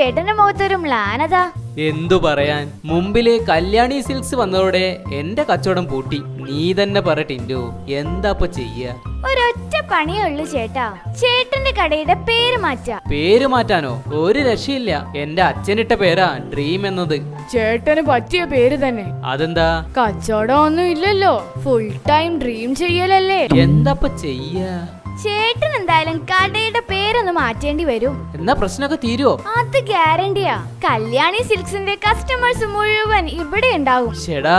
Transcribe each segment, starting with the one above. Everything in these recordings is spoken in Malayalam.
ചേട്ടന്റെ മുഖത്തൊരു മ്ലാനതാ? എന്തു പറയാൻ, മുമ്പിലെ കല്യാണി സിൽക്സ് വന്നതോടെ എന്റെ കച്ചവടം പൂട്ടി. നീ തന്നെ പറ ടിൻഡു, എന്താപ്പ ചെയ്യ? ഒരൊറ്റ പണിയേ ഉള്ളു ചേട്ടാ, ചേട്ടന്റെ കടയുടെ പേര് മാറ്റാ. പേര് മാറ്റാനോ? ഒരു രക്ഷയില്ല. എന്റെ അച്ഛനിട്ട പേരാ ഡ്രീം എന്നത്. ചേട്ടന് പറ്റിയ പേര് തന്നെ. അതെന്താ? കച്ചവടം ഒന്നും ഇല്ലല്ലോ, ഫുൾ ടൈം ഡ്രീം ചെയ്യലല്ലേ. എന്താപ്പ ചെയ്യ? ചേട്ടൻ എന്തായാലും കടയുടെ പേരൊന്ന് മാറ്റേണ്ടി വരും. എന്നാ പ്രശ്നമൊക്കെ തീരുവോ? അത് ഗ്യാരണ്ടിയാ. കല്യാണി സിൽക്സിന്റെ കസ്റ്റമേഴ്സ് മുഴുവൻ ഇവിടെ ഉണ്ടാവും. ചേടാ,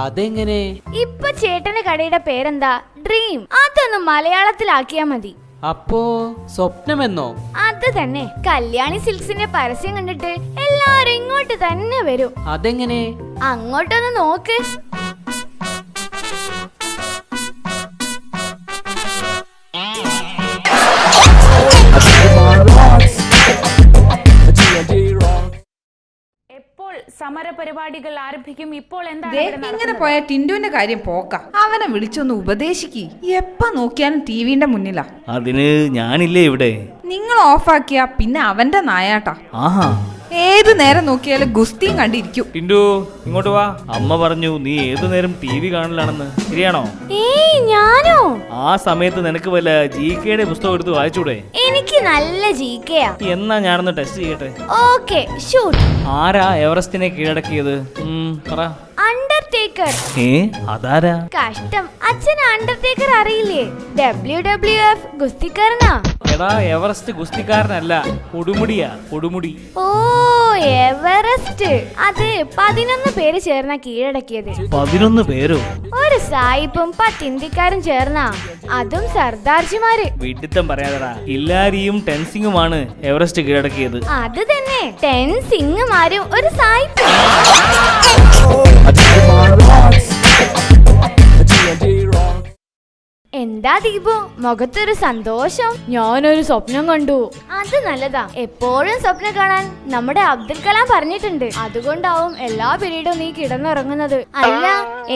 അതെങ്ങനെ? ഇപ്പൊ ചേട്ടന്റെ കടയുടെ പേരെന്താ? ഡ്രീം. അതൊന്ന് മലയാളത്തിലാക്കിയാ മതി. അപ്പോ സ്വപ്നമെന്നോ? അത് തന്നെ. കല്യാണി സിൽക്സിന്റെ പരസ്യം കണ്ടിട്ട് എല്ലാരും ഇങ്ങോട്ട് തന്നെ വരും. അതെങ്ങനെ? അങ്ങോട്ടൊന്ന് നോക്ക്. എപ്പോൾ സമരപരിപാടികൾ ആരംഭിക്കും? ഇപ്പോൾ ഇങ്ങനെ പോയ ടിൻഡുവിന്റെ കാര്യം പോക്ക. അവനെ വിളിച്ചൊന്ന് ഉപദേശിക്ക്. എപ്പ നോക്കിയാലും ടിവിന്റെ മുന്നിലാ. അതിന് ഞാനില്ലേ ഇവിടെ. നിങ്ങൾ ഓഫാക്കിയാ പിന്നെ അവന്റെ നായാട്ടാ. ആഹാ, ഏത് നേരം നോക്കിയാലും ഗുസ്തിയും കണ്ടിരിക്കും. ടിൻഡു ഇങ്ങോട്ട് വാ. അമ്മ പറഞ്ഞു നീ ഏതു നേരം TV കാണലാണെന്ന്. ശരിയാണോ? ഏയ്, ഞാനോ? ആ സമയത്ത് നിനക്ക് വല്ല GK പുസ്തകം എടുത്ത് വായിച്ചൂടെ? എനിക്ക് നല്ല GK-യാ. എന്നാ ഞാനൊന്ന് ടെസ്റ്റ് ചെയ്യട്ടെ. Okay, shoot. ആരാ എവറസ്റ്റിനെ കീഴടക്കിയത്? പറ. അണ്ടർടേക്കർ. അതാരാ? കഷ്ടം, അച്ഛൻ അണ്ടർടേക്കർ അറിയില്ലേ? WWF ഗുസ്തിക്കാരനാ. എടാ, എവറസ്റ്റ് ഗുസ്തിക്കാരനല്ല, കൊടുമുടിയാ, കൊടുമുടി. ഓ, എവറസ്റ്റ്. അത് 11 പേര് ചേർന്നാ കീഴടക്കിയത്. 11 പേരോ? ഒരു സായിപ്പും 10 ഇന്ത്യക്കാരും ചേർന്നാ, അതും സർദാർജിമാര്. വിഡിത്തം പറയാതെടാ. ഹില്ലാരിയും ടെൻസിങ്ങുമാണ് എവറസ്റ്റ് കീഴടക്കിയത്. അത് തന്നെ, 10 സിംഗുമാരും ഒരു സായിപ്പും. എന്താ ദീപു, മുഖത്തൊരു സന്തോഷം? ഞാനൊരു സ്വപ്നം കണ്ടു. അത് നല്ലതാ, എപ്പോഴും സ്വപ്നം കാണാൻ നമ്മുടെ അബ്ദുൽ കലാം പറഞ്ഞിട്ടുണ്ട്. അതുകൊണ്ടാവും എല്ലാ പീരീഡും നീ കിടന്നുറങ്ങുന്നത്. അല്ല,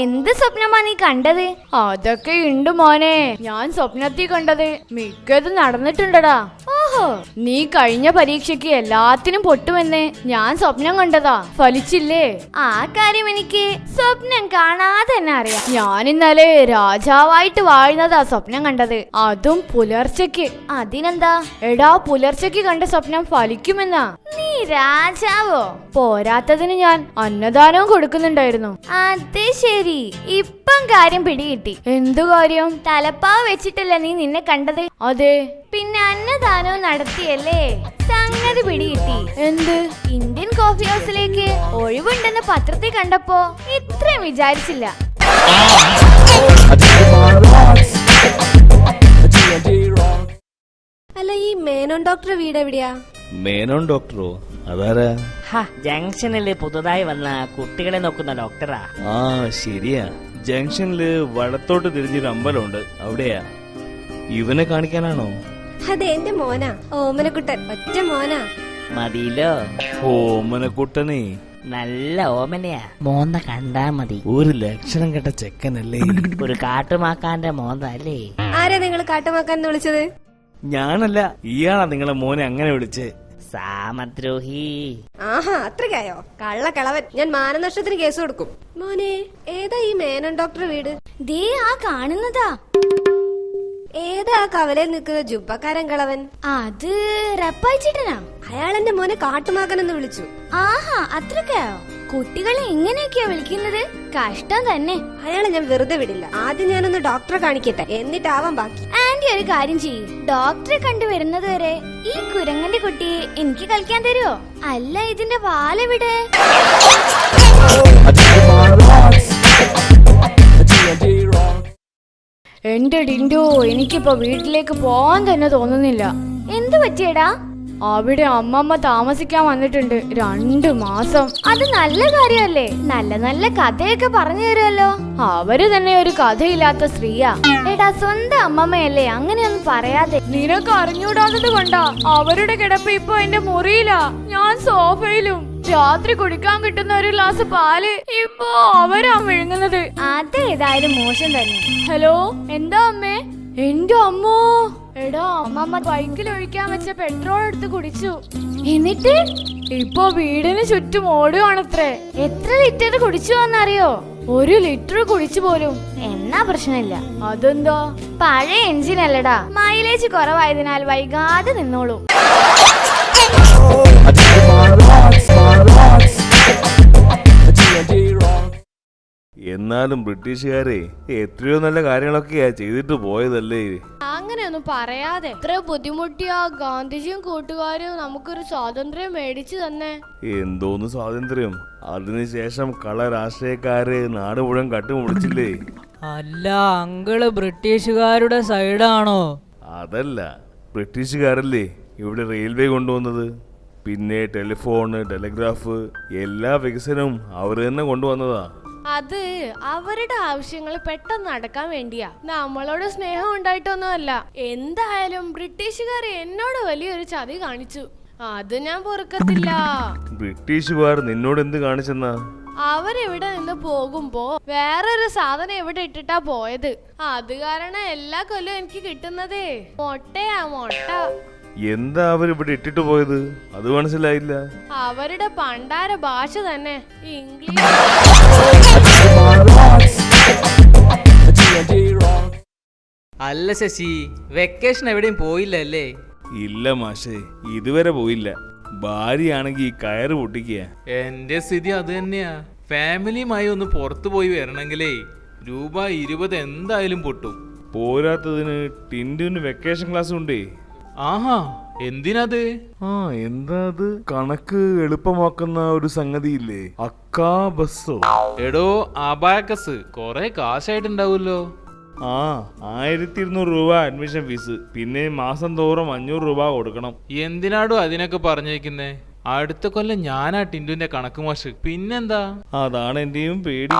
എന്ത് സ്വപ്നമാ നീ കണ്ടത്? അതൊക്കെ ഉണ്ട് മോനെ, ഞാൻ സ്വപ്നത്തിൽ കണ്ടത് മിക്കതും നടന്നിട്ടുണ്ടടാ. ഓഹോ, നീ കഴിഞ്ഞ പരീക്ഷയ്ക്ക് എല്ലാത്തിനും പൊട്ടുമെന്ന് ഞാൻ സ്വപ്നം കണ്ടതാ. ഫലിച്ചില്ലേ? ആ കാര്യം എനിക്ക് സ്വപ്നം കാണാതെ തന്നെ അറിയാം. ഞാൻ ഇന്നലെ രാജാവായിട്ട് വാഴുന്നതാ സ്വപ്നം കണ്ടത്, അതും പുലർച്ചയ്ക്ക്. അതിനെന്താ? എടാ, പുലർച്ചയ്ക്ക് കണ്ട സ്വപ്നം ഫലിക്കുമെന്നാ. നീ രാജാവോ? പോരാത്തതിന് ഞാൻ അന്നദാനവും കൊടുക്കുന്നുണ്ടായിരുന്നു. അതെ, ശരി, ഇപ്പം കാര്യം പിടികിട്ടി. എന്തു കാര്യം? തലപ്പാവ് വെച്ചിട്ടല്ല നീ നിന്നെ കണ്ടത്? അതെ. പിന്നെ അന്നദാനവും നടത്തിയല്ലേ? സംഗതി പിടികിട്ടി. എന്ത്? ഇന്ത്യൻ കോഫി ഹൗസിലേക്ക് ഒഴിവുണ്ടെന്ന് പത്രത്തിൽ കണ്ടപ്പോ ഇത്രയും വിചാരിച്ചില്ല. അല്ല, ഈ മേനോൻ ഡോക്ടർ വീട് എവിടെയാ? മേനോൻ ഡോക്ടറോ? അതാരാ? ജംഗ്ഷനില് പുതുതായി വന്ന കുട്ടികളെ നോക്കുന്ന ഡോക്ടറാ. ആ, ശരിയാ. ജംഗ്ഷനില് വടത്തോട്ട് തിരിഞ്ഞൊരു അമ്പലമുണ്ട്, അവിടെയാ. ഇവനെ കാണിക്കാനാണോ? അതെ, എന്റെ മോനാ, ഓമനക്കുട്ടൻ. ഒറ്റ മോനാ. മതിയിലോ? ഓമനക്കുട്ടനെ നല്ല ഓമനയാ. മോന്ത കണ്ടാ മതി. ഒരു ലക്ഷണം കെട്ട ചെക്കനല്ലേ? ഒരു കാട്ടുമാക്കാന്റെ മോന്ത അല്ലേ? ആരാ നിങ്ങൾ കാട്ടുമാക്കാൻ വിളിച്ചത്? ഞാനല്ല, ഇയാളാ നിങ്ങളെ മോനെ അങ്ങനെ വിളിച്ചേ. സാമദ്രോഹി. ആഹാ, അത്രയ്ക്കായോ? കള്ളക്കളവൻ. ഞാൻ മാനനഷ്ടത്തിന് കേസ് കൊടുക്കും. മോനെ, ഏതാ ഈ മേനോൻ ഡോക്ടർ വീട്? ദേ, ആ കാണുന്നതാ. ഏതാ കവലയിൽ നിൽക്കുന്ന ജുബക്കാരൻ കളവൻ? അത് റപ്പായിച്ചിട്ടനാ. അയാൾ എന്റെ മോനെ കാട്ടുമാക്കനെന്ന് വിളിച്ചു. ആഹാ, അത്രക്കായോ? കുട്ടികളെ ഇങ്ങനെയൊക്കെയാ വിളിക്കുന്നത്? കഷ്ടം തന്നെ. അയാളെ ഞാൻ വെറുതെ വിടില്ല. ആദ്യം ഞാനൊന്ന് ഡോക്ടറെ കാണിക്കട്ടെ, എന്നിട്ടാവാൻ ബാക്കി. ആന്റി ഒരു കാര്യം ചെയ്യ്, ഡോക്ടറെ കണ്ടുവരുന്നത് വരെ ഈ കുരങ്ങന്റെ കുട്ടിയെ എനിക്ക് കളിക്കാൻ തരുമോ? അല്ല, ഇതിന്റെ വാലെവിടെ? എന്റെ ഡിൻഡു, എനിക്കിപ്പോ വീട്ടിലേക്ക് പോവാൻ തന്നെ തോന്നുന്നില്ല. എന്തു പറ്റിയടാ? അവിടെ അമ്മമ്മ താമസിക്കാൻ വന്നിട്ടുണ്ട് 2 മാസം. അത് നല്ല കാര്യല്ലേ? നല്ല നല്ല കഥയൊക്കെ പറഞ്ഞു തരുമല്ലോ. അവര് തന്നെ ഒരു കഥയില്ലാത്ത സ്ത്രീയാ. എടാ, സ്വന്തം അമ്മമ്മയല്ലേ, അങ്ങനെയൊന്നും പറയാതെ. നിനക്ക് അറിഞ്ഞൂടാത്തത് കൊണ്ടാ അവരുടെ കിടപ്പ് ഇപ്പൊ എന്റെ മുറിയിലാ, ഞാൻ സോഫയിലും. രാത്രി കുടിക്കാൻ കിട്ടുന്ന ഒരു ഗ്ലാസ് പാല് ഇപ്പൊ അവരാ വിഴുങ്ങുന്നത്. അതേതായാലും മോശം തന്നെ. ഹലോ, എന്താ അമ്മേ? എന്റെ അമ്മോ, എടാ അമ്മമ്മ ബൈക്കിൽ ഒഴിക്കാൻ വെച്ച പെട്രോൾ എടുത്ത് കുടിച്ചു. എന്നിട്ട് ഇപ്പൊ വീടിന് ചുറ്റും ഓടുവാണത്രേ. എത്ര ലിറ്റർ കുടിച്ചു എന്നറിയോ? 1 ലിറ്റർ കുടിച്ചു പോലും. എന്നാ പ്രശ്നമില്ല. അതെന്താ? പഴയ എഞ്ചിൻ അല്ലടാ, മൈലേജ് കുറവായതിനാൽ വൈകാതെ നിന്നോളൂ. എന്നാലും ബ്രിട്ടീഷുകാരെ എത്രയോ നല്ല കാര്യങ്ങളൊക്കെയാ ചെയ്തിട്ട് പോയതല്ലേ. അങ്ങനെയൊന്നും പറയാതെ. എത്ര ബുദ്ധിമുട്ടിയാ ഗാന്ധിജിയും കൂട്ടുകാരും നമുക്കൊരു സ്വാതന്ത്ര്യം മേടിച്ചു തന്നെ. എന്തോന്ന് സ്വാതന്ത്ര്യം? അതിനുശേഷം കള രാഷ്ട്രീയക്കാര് നാട് മുഴുവൻ കട്ടുമുടിച്ചില്ലേ. അല്ല അങ്കിള് ബ്രിട്ടീഷുകാരുടെ സൈഡാണോ? അതല്ല, ബ്രിട്ടീഷുകാരല്ലേ ഇവിടെ റെയിൽവേ കൊണ്ടുവന്നത്. പിന്നെ ടെലിഫോണ്, ടെലിഗ്രാഫ്, എല്ലാ വികസനവും അവർ തന്നെ കൊണ്ടുവന്നതാ. അത് അവരുടെ ആവശ്യങ്ങൾ പെട്ടെന്ന് നടക്കാൻ വേണ്ടിയാ. നമ്മളോട് സ്നേഹം ഉണ്ടായിട്ടൊന്നും അല്ല. എന്തായാലും ബ്രിട്ടീഷുകാർ എന്നോട് വലിയൊരു ചതി കാണിച്ചു. അത് ഞാൻ പൊറുക്കത്തില്ല. ബ്രിട്ടീഷുകാർ നിന്നോട് എന്ത് കാണിച്ചെന്നാ? അവരിവിടെ നിന്ന് പോകുമ്പോ വേറൊരു സാധനം ഇവിടെ ഇട്ടിട്ടാ പോയത്. അത് കാരണം എല്ലാ കൊല്ലവും എനിക്ക് കിട്ടുന്നതേ മൊട്ടയാ, മൊട്ട. എന്താ അവരിവിടെ ഇട്ടിട്ട് പോയത്? അത് മനസ്സിലായില്ല. അവരുടെ പണ്ടാര ഭാഷ തന്നെ ഇംഗ്ലീഷ്. അല്ല ശശി, വെക്കേഷൻ എവിടെയും പോയില്ലല്ലേ? ഇല്ല മാഷേ, ഇതുവരെ പോയില്ല. ഭാര്യയാണെങ്കിൽ കയറ് പൊട്ടിക്കുക. എന്റെ സ്ഥിതി അത് തന്നെയാ. ഫാമിലിയുമായി ഒന്ന് പുറത്തു പോയി വരണമെങ്കിലേ ₹20 എന്തായാലും പൊട്ടും. പോരാത്തതിന് ടിൻഡുവിന് വെക്കേഷൻ ക്ലാസ് ഉണ്ടേ. ആഹാ, എന്തിനത്? എന്താ അത്? കണക്ക് എളുപ്പമാക്കുന്ന ഒരു സംഗതിയില്ലേ, അക്കാ ബസ്സോ? എടോ അബാക്കസ്, കൊറേ കാശായിട്ടുണ്ടാവുമല്ലോ. 1200 രൂപ അഡ്മിഷൻ ഫീസ്, പിന്നെ മാസം തോറും 500 രൂപ കൊടുക്കണം. എന്തിനാടോ അതിനൊക്കെ പറഞ്ഞേക്കുന്നേ? അടുത്ത കൊല്ലം ഞാനാ ടിൻഡുവിന്റെ കണക്ക് മാഷ്. പിന്നെന്താ? അതാണ് എന്റെയും പേടി.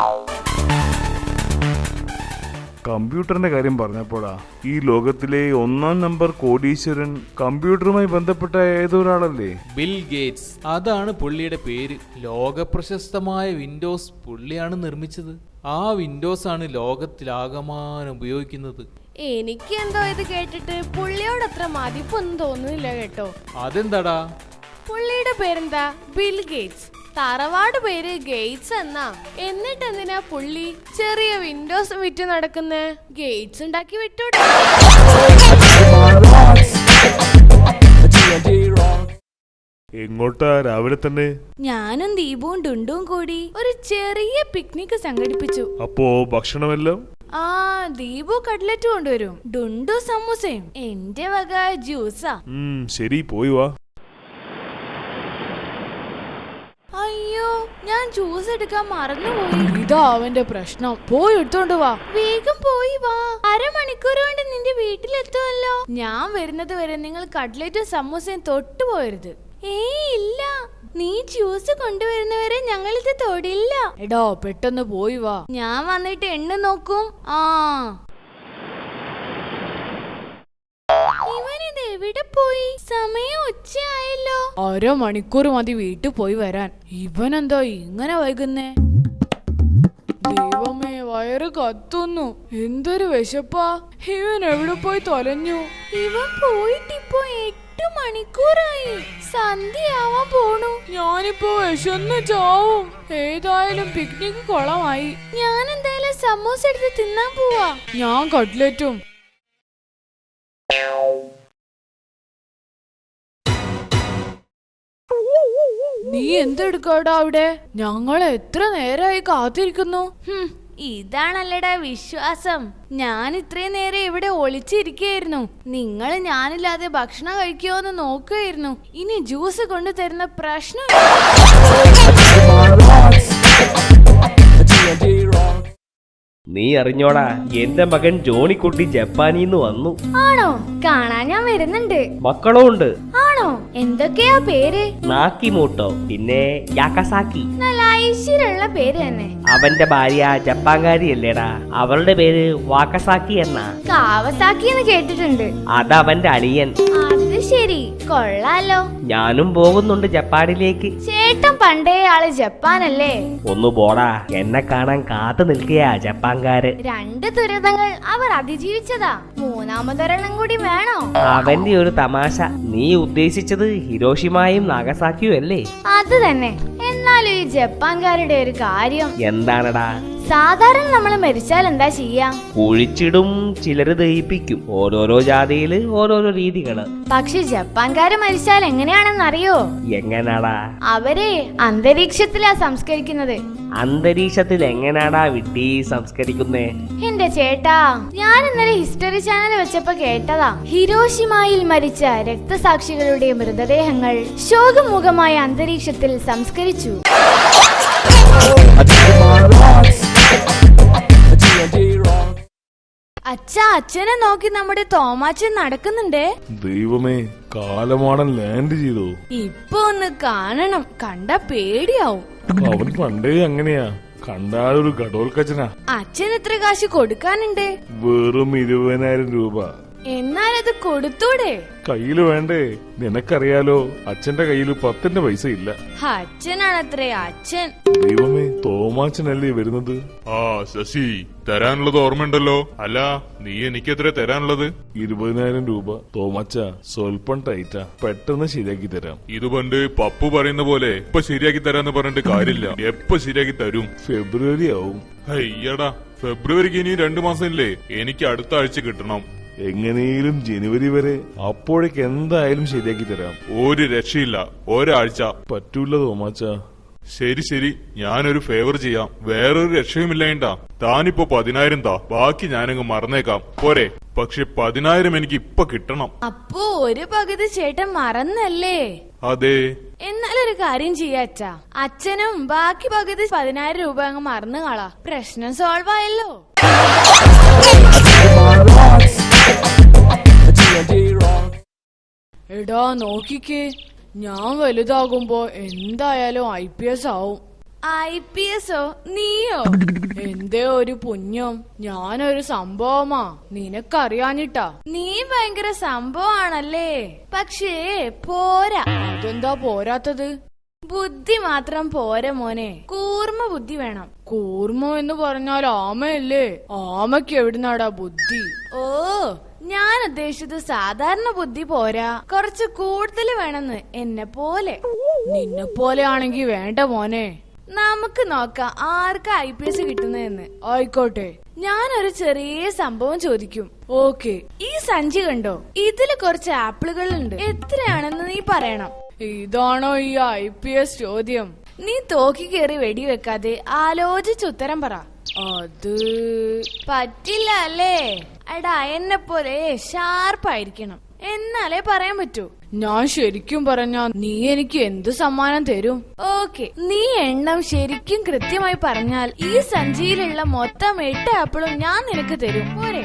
കമ്പ്യൂട്ടറിന്റെ കാര്യം പറഞ്ഞപ്പോഴാ, ഈ ലോകത്തിലെ 1-ാം നമ്പർ കോടീശ്വരൻ കമ്പ്യൂട്ടറുമായി ബന്ധപ്പെട്ട ഏതൊരാളല്ലേ? Bill Gates. അതാണ് പുള്ളിയുടെ പേര്. ലോക പ്രശസ്തമായ വിൻഡോസ് പുള്ളിയാണ് നിർമ്മിച്ചത്. ആ വിൻഡോസ് ആണ് ലോകത്തിലാകമാനം ഉപയോഗിക്കുന്നത്. എനിക്ക് എന്തോ ഇത് കേട്ടിട്ട് പുള്ളിയോട് അത്ര മതിപ്പൊന്നും തോന്നുന്നില്ല കേട്ടോ. അതെന്താടാ? പുള്ളിയുടെ പേരെന്താ? Bill Gates. തറവാട് പേര് ഗേറ്റ്സ് എന്നാ. എന്നിട്ട് എന്തിനാ പുള്ളി ചെറിയ വിൻഡോസ് വിറ്റ് നടക്കുന്നേ? ഗേറ്റ്സ് ഉണ്ടാക്കി വിട്ടോട്ടെ. എങ്ങോട്ടാ രാവിലെ തന്നെ? ഞാനും ദീപവും ഡുണ്ടും കൂടി ഒരു ചെറിയ പിക്നിക് സംഘടിപ്പിച്ചു. അപ്പോ ഭക്ഷണമെല്ലാം? ദീപു കട്ട്ലറ്റ് കൊണ്ടുവരും, ഡുണ്ടു സമൂസയും, എന്റെ വക ജ്യൂസാ. ശരി, പോയി വാ. അയ്യോ, ഞാൻ ജ്യൂസ് എടുക്കാൻ മറന്നുപോയി. ഇതാ അവന്റെ പ്രശ്നം. പോയി എടുത്തോണ്ട് വാ. വേഗം പോയി വാ. അരമണിക്കൂർ കൊണ്ട് നിന്റെ വീട്ടിലെത്തുമല്ലോ. ഞാൻ വരുന്നത് വരെ നിങ്ങൾ കട്ട്ലറ്റും സമൂസയും തൊട്ടുപോകരുത്. ഇല്ല, നീ ജ്യൂസ് കൊണ്ടുവരുന്നവരെ ഞങ്ങളിത് തൊടില്ല. എടോ, പെട്ടെന്ന് പോയി വാ. ഞാൻ വന്നിട്ട് എണ്ണ നോക്കും. ഇവനിത് എവിടെ പോയി? സമയം ഉച്ചയായല്ലോ. 1/2 മണിക്കൂർ മതി വീട്ടിൽ പോയി വരാൻ. ഇവനെന്തോ ഇങ്ങനെ വൈകുന്നേ? ദൈവമേ, വയറ് കത്തുന്നു. എന്തൊരു വിശപ്പാ. ഇവൻ എവിടെ പോയി തൊലഞ്ഞു? ഇവൻ പോയിട്ടിപ്പോ 8 മണിക്കൂറായി. സന്ധ്യയാവാൻ പോണു. ഞാനിപ്പോ വിശന്ന് ചാവും. ഏതായാലും പിക്നിക് കൊളമായി. ഞാൻ എന്തായാലും സമൂസ എടുത്ത് തിന്നാൻ പോവാ. ഞാൻ കട്ട്ലറ്റും. നീ എന്തെടുക്കാടാ അവിടെ? ഞങ്ങൾ എത്ര നേരമായി കാത്തിരിക്കുന്നു. ഇതാണല്ലടാ വിശ്വാസം. ഞാൻ ഇത്രയും നേരം ഇവിടെ ഒളിച്ചിരിക്കുകയായിരുന്നു. നിങ്ങൾ ഞാനില്ലാതെ ഭക്ഷണം കഴിക്കുമോന്ന് നോക്കുകയായിരുന്നു. ഇനി ജ്യൂസ് കൊണ്ടു തരുന്ന പ്രശ്നം. നീ അറിഞ്ഞോടാ, എന്റെ മകൻ ജോണിക്കുട്ടി ജപ്പാനിന്ന് വന്നു. ആണോ? കാണാൻ ഞാൻ വരുന്നുണ്ട്. മക്കളും ഉണ്ട്. ആണോ? എന്തൊക്കെയാ പേര്? നാക്കിമോട്ടോ, പിന്നെ യാക്കസാക്കി. നല്ല ഐശ്വര്യമുള്ള പേര് തന്നെ. അവന്റെ ഭാര്യ ജപ്പാൻകാരിയല്ലേടാ, അവളുടെ പേര് വാക്കസാക്കി എന്നാ. കാവസാക്കി എന്ന് കേട്ടിട്ടുണ്ട്. അതവന്റെ അളിയൻ. അത് ശരി, കൊള്ളാലോ. ഞാനും പോകുന്നുണ്ട് ജപ്പാനിലേക്ക്. ചേട്ടൻ പണ്ടേ ആള് ജപ്പാനല്ലേ? ഒന്ന് പോടാ, എന്നെ കാണാൻ കാത്തു നിൽക്കുകയാ ജപ്പാൻകാര്. 2 ദുരിതങ്ങൾ അവർ അതിജീവിച്ചതാ, മൂന്നാമതൊരെണ്ണം കൂടി വേണോ? അവന്റെ ഒരു തമാശ. നീ ഉദ്ദേശിച്ചത് ഹിരോഷിമയും നാഗസാക്കിയും അല്ലേ? അത് തന്നെ. എന്നാലും ഈ ജപ്പാൻകാരുടെ ഒരു കാര്യം എന്താണടാ? സാധാരണ നമ്മൾ മരിച്ചാൽ എന്താ ചെയ്യാ? കുഴിച്ചിടും, ചിലര് ദഹിപ്പിക്കും. ഓരോരോ ജാതിയില് ഓരോരോ രീതികള്. പക്ഷെ ജപ്പാൻകാര് മരിച്ചാൽ എങ്ങനെയാണെന്നറിയോ? എങ്ങനാടാ? അവരെ അന്തരീക്ഷത്തിലാ സംസ്കരിക്കുന്നത്. അന്തരീക്ഷത്തിൽ എങ്ങനാടാ വിട്ടി സംസ്കരിക്കുന്നേ? എന്റെ ചേട്ടാ, ഞാൻ ഇന്നലെ ഹിസ്റ്ററി ചാനൽ വെച്ചപ്പോ കേട്ടതാ. ഹിരോഷിമയിൽ മരിച്ച രക്തസാക്ഷികളുടെ മൃതദേഹങ്ങൾ ശോകമുഖമായ അന്തരീക്ഷത്തിൽ സംസ്കരിച്ചു. അച്ഛനെ നോക്കി നമ്മുടെ തോമാച്ചൻ നടക്കുന്നുണ്ടേ. ദൈവമേ, കാലമാടൻ ലാൻഡ് ചെയ്തോ? ഇപ്പൊ ഒന്ന് കാണണം, കണ്ട പേടിയാവും. അവൻ പണ്ടേ അങ്ങനെയാ, കണ്ടാലൊരു ഗഡോൽക്കച്ചനാ. അച്ഛൻ എത്ര കാശ് കൊടുക്കാനുണ്ട്? വെറും 20,000 രൂപ. എന്നാലത് കൊടുത്തൂടെ? കയ്യില് വേണ്ടേ? നിനക്കറിയാലോ, അച്ഛന്റെ കയ്യില് 10 പൈസ ഇല്ല. അച്ഛനാണത്രേ അച്ഛൻ. ദൈവമേ, തോമാച്ചനല്ലേ വരുന്നത്? ആ ശശി, തരാനുള്ളത് ഓർമ്മയുണ്ടല്ലോ. അല്ല, നീ എനിക്ക് എത്ര തരാനുള്ളത്? 20,000 രൂപ. തോമാച്ച, സ്വൽപ്പം ടൈറ്റാ, പെട്ടെന്ന് ശരിയാക്കി തരാം. ഇത് പണ്ട് പപ്പു പറയുന്ന പോലെ ഇപ്പൊ ശരിയാക്കി തരാന്ന് പറഞ്ഞിട്ട് കാര്യമില്ല. എപ്പൊ ശരിയാക്കി തരും? ഫെബ്രുവരി ആവും. അയ്യടാ, ഫെബ്രുവരിക്ക് ഇനി 2 മാസം ഇല്ലേ? എനിക്ക് അടുത്ത ആഴ്ച കിട്ടണം. എങ്ങനെയും ജനുവരി വരെ. അപ്പോഴേക്ക് എന്തായാലും ശരിയാക്കി തരാം. ഒരു രക്ഷയില്ല, ഒരാഴ്ച പറ്റൂല തോമാച്ച. ശരി ശരി, ഞാനൊരു ഫേവർ ചെയ്യാം. വേറൊരു രക്ഷയുമില്ലേണ്ടാ. താനിപ്പോ 10,000 താ, ബാക്കി ഞാനങ്ങ് മറന്നേക്കാം, പോരെ? പക്ഷെ 10,000 എനിക്ക് ഇപ്പൊ കിട്ടണം. അപ്പോ ഒരു പകുതി ചേട്ടൻ മറന്നല്ലേ? അതെ. എന്നാലൊരു കാര്യം ചെയ്യാച്ചാ, അച്ഛനും ബാക്കി പകുതി 10,000 രൂപ അങ്ങ് മറന്നു കളാ. പ്രശ്നം സോൾവ് ആയല്ലോ. എടാ നോക്കിക്കേ, ഞാൻ വലുതാകുമ്പോ എന്തായാലും IPS ആവും. IPSോ? നീയോ? എന്തേ ഒരു പുണ്യം, ഞാനൊരു സംഭവമാ, നിനക്കറിയാഞ്ഞിട്ടാ. നീ ഭയങ്കര സംഭവമാണല്ലേ. പക്ഷേ പോരാ. അതെന്താ പോരാത്തത്? ബുദ്ധി മാത്രം പോരാ മോനെ, കൂർമ്മ ബുദ്ധി വേണം. കൂർമ്മ എന്ന് പറഞ്ഞാൽ ആമയല്ലേ? ആമയ്ക്ക് എവിടുന്നാടാ ബുദ്ധി? ഓ, ഞാൻ ഉദ്ദേശിച്ചത് സാധാരണ ബുദ്ധി പോരാ, കുറച്ച് കൂടുതൽ വേണമെന്ന്. എന്നെ പോലെ. നിന്നെ പോലെ ആണെങ്കി വേണ്ട മോനെ. നമുക്ക് നോക്കാം ആർക്കാ IPS കിട്ടുന്നതെന്ന്. ആയിക്കോട്ടെ, ഞാനൊരു ചെറിയ സംഭവം ചോദിക്കും. ഓക്കെ. ഈ സഞ്ചി കണ്ടോ? ഇതില് കുറച്ച് ആപ്പിളുകൾ ഉണ്ട്. എത്രയാണെന്ന് നീ പറയണം. ഇതാണോ ഈ IPS ചോദ്യം? നീ തോക്കി കയറി വെടിവെക്കാതെ ആലോചിച്ച് ഉത്തരം പറ. അത് പറ്റില്ല അല്ലേ? എടാ, എന്നെ പോലെ ഷാർപ്പായിരിക്കണം, എന്നാലേ പറയാൻ പറ്റൂ. ഞാൻ ശരിക്കും പറഞ്ഞാ നീ എനിക്ക് എന്ത് സമ്മാനം തരും? ഓക്കെ, നീ എണ്ണം ശരിക്കും കൃത്യമായി പറഞ്ഞാൽ ഈ സഞ്ചിയിലുള്ള മൊത്തം 8 ആപ്പിളും ഞാൻ നിനക്ക് തരും, പോരെ?